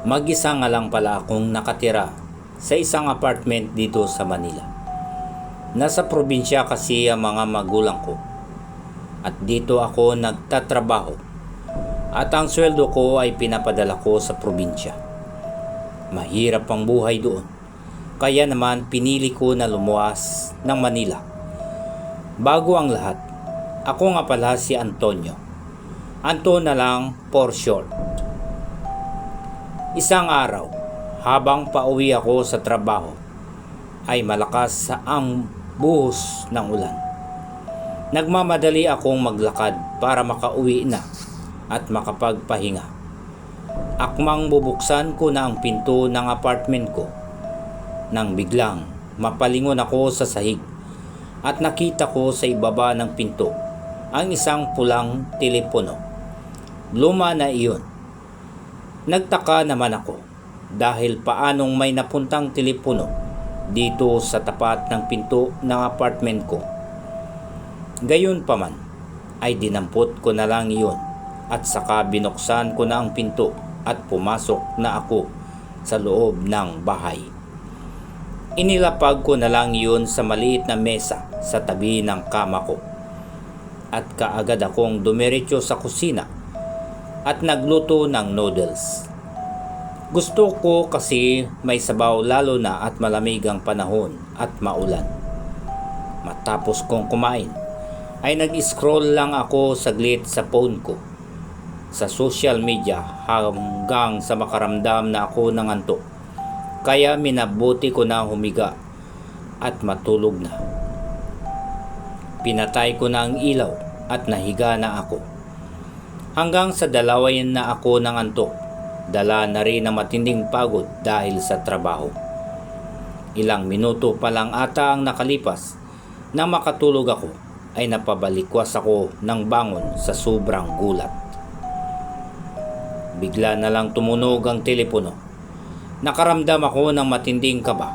Mag-isa nga lang pala akong nakatira sa isang apartment dito sa Manila. Nasa probinsya kasi ang mga magulang ko at dito ako nagtatrabaho at ang sweldo ko ay pinapadala ko sa probinsya. Mahirap ang buhay doon, kaya naman pinili ko na lumuwas ng Manila. Bago ang lahat, ako nga pala si Antonio. Anton na lang for short. Isang araw, habang pauwi ako sa trabaho, ay malakas ang buhos ng ulan. Nagmamadali akong maglakad para makauwi na at makapagpahinga. Akmang bubuksan ko na ang pinto ng apartment ko nang biglang mapalingon ako sa sahig at nakita ko sa ibaba ng pinto ang isang pulang telepono. Luma na iyon. Nagtaka naman ako dahil paanong may napuntang telepono dito sa tapat ng pinto ng apartment ko. Gayunpaman ay dinampot ko na lang iyon at saka binuksan ko na ang pinto at pumasok na ako sa loob ng bahay. Inilapag ko na lang iyon sa maliit na mesa sa tabi ng kama ko at kaagad akong dumiretso sa kusina at nagluto ng noodles. Gusto ko kasi may sabaw lalo na at malamig ang panahon at maulan. Matapos kong kumain, ay nag-scroll lang ako saglit sa phone ko sa social media hanggang sa makaramdam na ako ng antok. Kaya minabuti ko na humiga at matulog na. Pinatay ko na ang ilaw at nahiga na ako. Hanggang sa dalawayan na ako ng antok, dala na rin ang matinding pagod dahil sa trabaho. Ilang minuto pa lang ata ang nakalipas na makatulog ako ay napabalikwas ako ng bangon sa sobrang gulat. Bigla na lang tumunog ang telepono. Nakaramdam ako ng matinding kaba.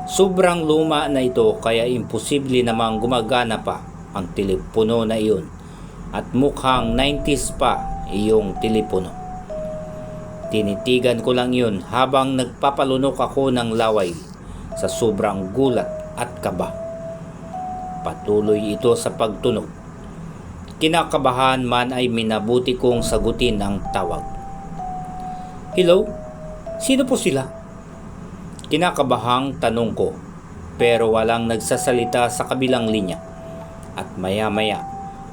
Sobrang luma na ito kaya imposible namang gumagana pa ang telepono na iyon. At mukhang 90s pa iyong telepono. Tinitigan ko lang yun habang nagpapalunok ako ng laway sa sobrang gulat at kaba. Patuloy ito sa pagtunog. Kinakabahan man ay minabuti kong sagutin ang tawag. Hello? Sino po sila? Kinakabahang tanong ko pero walang nagsasalita sa kabilang linya. At maya-maya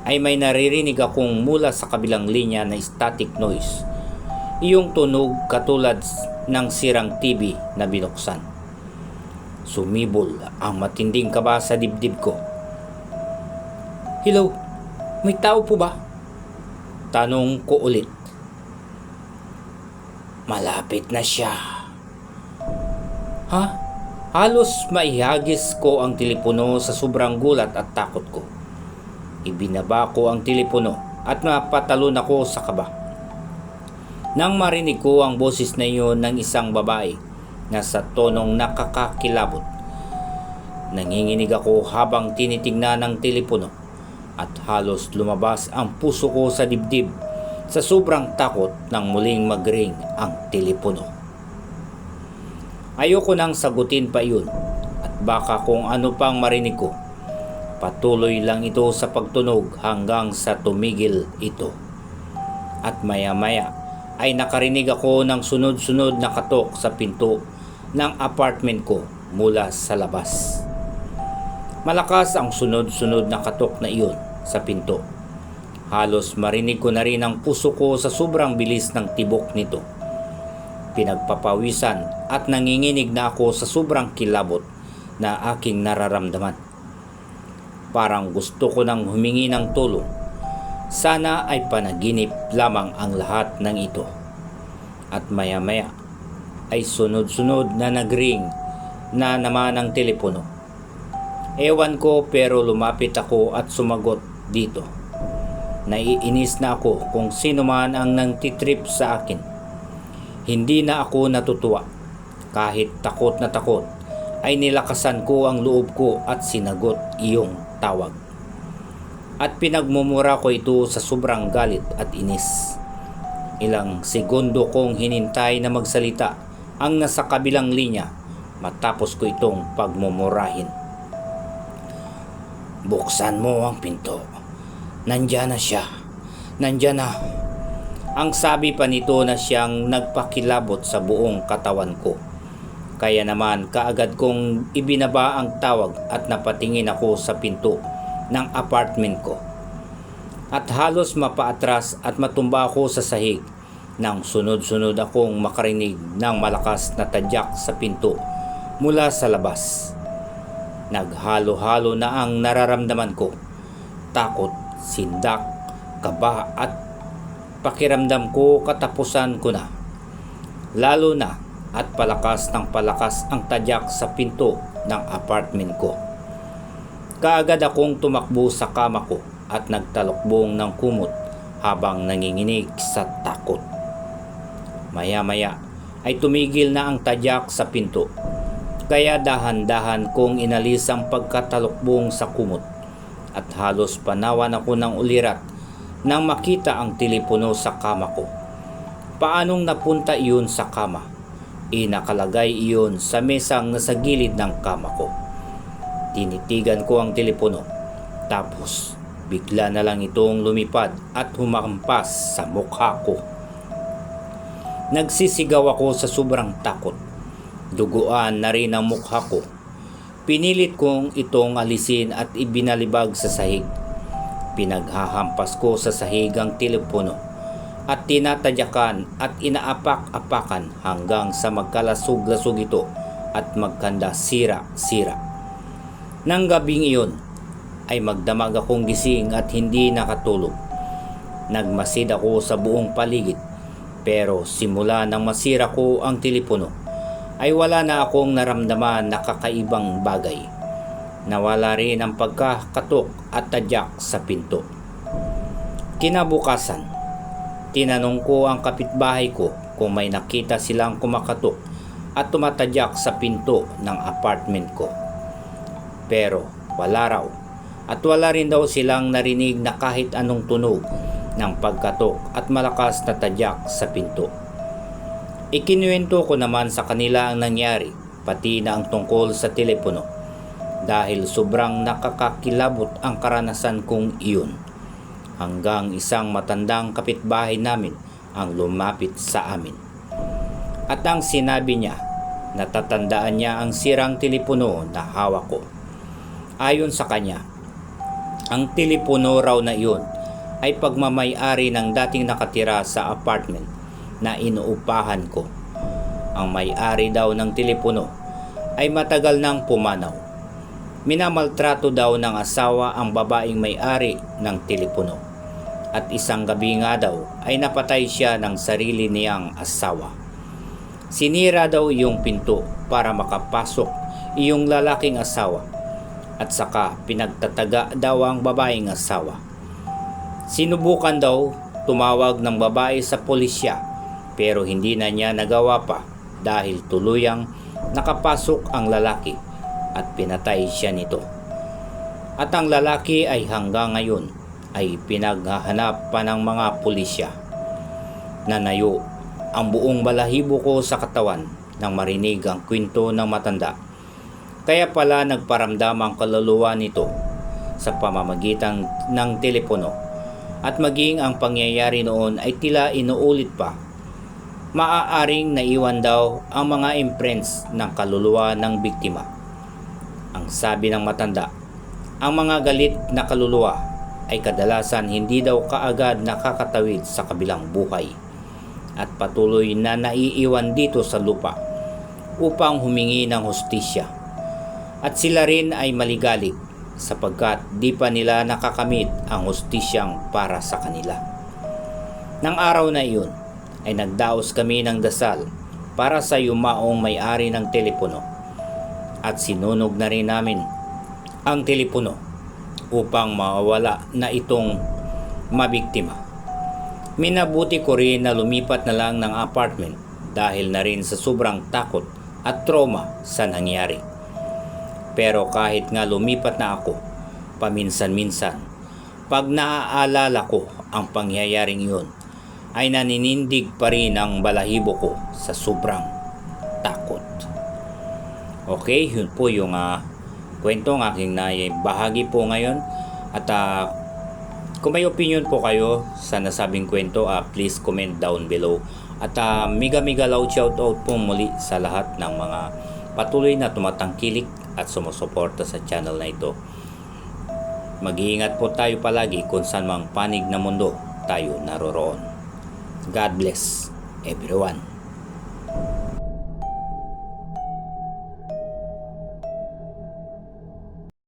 ay may naririnig akong mula sa kabilang linya na static noise. Iyong tunog katulad ng sirang TV na binuksan. Sumibol ang matinding kaba sa dibdib ko. Hello? May tao po ba? Tanong ko ulit. Malapit na siya. Ha? Halos maihagis ko ang telepono sa sobrang gulat at takot ko. Ibinaba ko ang telepono at napatalon ako sa kaba. Nang marinig ko ang boses na iyon ng isang babae na sa tonong nakakakilabot. Nanginginig ako habang tinitingnan ang telepono at halos lumabas ang puso ko sa dibdib sa sobrang takot nang muling mag-ring ang telepono. Ayoko nang sagutin pa iyon at baka kung ano pang marinig ko. Patuloy lang ito sa pagtunog hanggang sa tumigil ito. At maya-maya ay nakarinig ako ng sunod-sunod na katok sa pinto ng apartment ko mula sa labas. Malakas ang sunod-sunod na katok na iyon sa pinto. Halos marinig ko na rin ang puso ko sa sobrang bilis ng tibok nito. Pinagpapawisan at nanginginig na ako sa sobrang kilabot na aking nararamdaman. Parang gusto ko nang humingi ng tulong. Sana ay panaginip lamang ang lahat ng ito. At maya-maya ay sunod-sunod na nagring na naman ang telepono. Ewan ko pero lumapit ako at sumagot dito. Naiinis na ako kung sino man ang nangtitrip sa akin. Hindi na ako natutuwa. Kahit takot na takot ay nilakasan ko ang loob ko at sinagot iyong tawag. At pinagmumura ko ito sa sobrang galit at inis. Ilang segundo kong hinintay na magsalita ang nasa kabilang linya matapos ko itong pagmumurahin. Buksan mo ang pinto. Nandiyan na siya. Nandiyan na. Ang sabi pa nito na siyang nagpakilabot sa buong katawan ko. Kaya naman kaagad kong ibinaba ang tawag at napatingin ako sa pinto ng apartment ko. At halos mapaatras at matumba ako sa sahig nang sunod-sunod akong makarinig ng malakas na tadyak sa pinto mula sa labas. Naghalo-halo na ang nararamdaman ko. Takot, sindak, kaba at pakiramdam ko katapusan ko na. Lalo na at palakas ng palakas ang tadyak sa pinto ng apartment ko. Kaagad akong tumakbo sa kama ko at nagtalokbong ng kumot habang nanginginig sa takot. Maya-maya ay tumigil na ang tadyak sa pinto. Kaya dahan-dahan kong inalis ang pagkatalokbong sa kumot at halos panawan ako ng ulirat nang makita ang telepono sa kama ko. Paanong napunta iyon sa kama? Nakalagay iyon sa mesang nasa gilid ng kama ko. Tinitigan ko ang telepono. Tapos bigla na lang itong lumipad at humampas sa mukha ko. Nagsisigaw ako sa sobrang takot. Duguan na rin ang mukha ko. Pinilit kong itong alisin at ibinalibag sa sahig. Pinaghahampas ko sa sahig ang telepono at tinatadyakan at inaapak-apakan hanggang sa magkalasog-lasog ito at magkanda sira-sira. Nang gabing iyon ay magdamag akong gising at hindi nakatulog. Nagmasid ako sa buong paligid, pero simula nang masira ko ang telepono ay wala na akong naramdaman na kakaibang bagay. Nawala rin ang pagkakatok at tadyak sa pinto. Kinabukasan, tinanong ko ang kapitbahay ko kung may nakita silang kumakatok at tumatadyak sa pinto ng apartment ko. Pero wala raw. At wala rin daw silang narinig na kahit anong tunog ng pagkatok at malakas na tadyak sa pinto. Ikinuwento ko naman sa kanila ang nangyari, pati na ang tungkol sa telepono, dahil sobrang nakakakilabot ang karanasan kong iyon. Hanggang isang matandang kapitbahay namin ang lumapit sa amin. At ang sinabi niya, natatandaan niya ang sirang telepono na hawak ko. Ayon sa kanya, ang telepono raw na iyon ay pagmamay-ari ng dating nakatira sa apartment na inuupahan ko. Ang may-ari daw ng telepono ay matagal nang pumanaw. Minamaltrato daw ng asawa ang babaeng may-ari ng telepono. At isang gabi nga daw ay napatay siya ng sarili niyang asawa. Sinira daw yung pinto para makapasok iyong lalaking asawa. At saka pinagtataga daw ang babaeng asawa. Sinubukan daw tumawag ng babae sa pulisya pero hindi na niya nagawa pa dahil tuluyang nakapasok ang lalaki at pinatay siya nito. At ang lalaki ay hanggang ngayon ay pinaghahanap pa ng mga pulisya. Nanayo ang buong balahibo ko sa katawan nang marinig ang kwento ng matanda. Kaya pala nagparamdam ang kaluluwa nito sa pamamagitan ng telepono at maging ang pangyayari noon ay tila inuulit pa. Maaaring naiwan daw ang mga imprints ng kaluluwa ng biktima. Ang sabi ng matanda, ang mga galit na kaluluwa ay kadalasan hindi daw kaagad nakakatawid sa kabilang buhay at patuloy na naiiwan dito sa lupa upang humingi ng hustisya. At sila rin ay maligalig sapagkat di pa nila nakakamit ang hustisyang para sa kanila. Nang araw na iyon ay nagdaos kami ng dasal para sa yumaong may-ari ng telepono at sinunog na rin namin ang telepono upang mawala na itong mabiktima. Minabuti ko rin na lumipat na lang ng apartment dahil na rin sa sobrang takot at trauma sa nangyari. Pero kahit nga lumipat na ako, paminsan-minsan, pag naaalala ko ang pangyayaring yun, ay naninindig pa rin ang balahibo ko sa sobrang takot. Okay, yun po yung kwento ng aking bahagi po ngayon. At kung may opinion po kayo sa nasabing kwento, please comment down below. At mega loud shoutout po muli sa lahat ng mga patuloy na tumatangkilik at sumusuporta sa channel na ito. Mag-iingat po tayo palagi kung saan mang panig na mundo tayo naroroon. God bless everyone.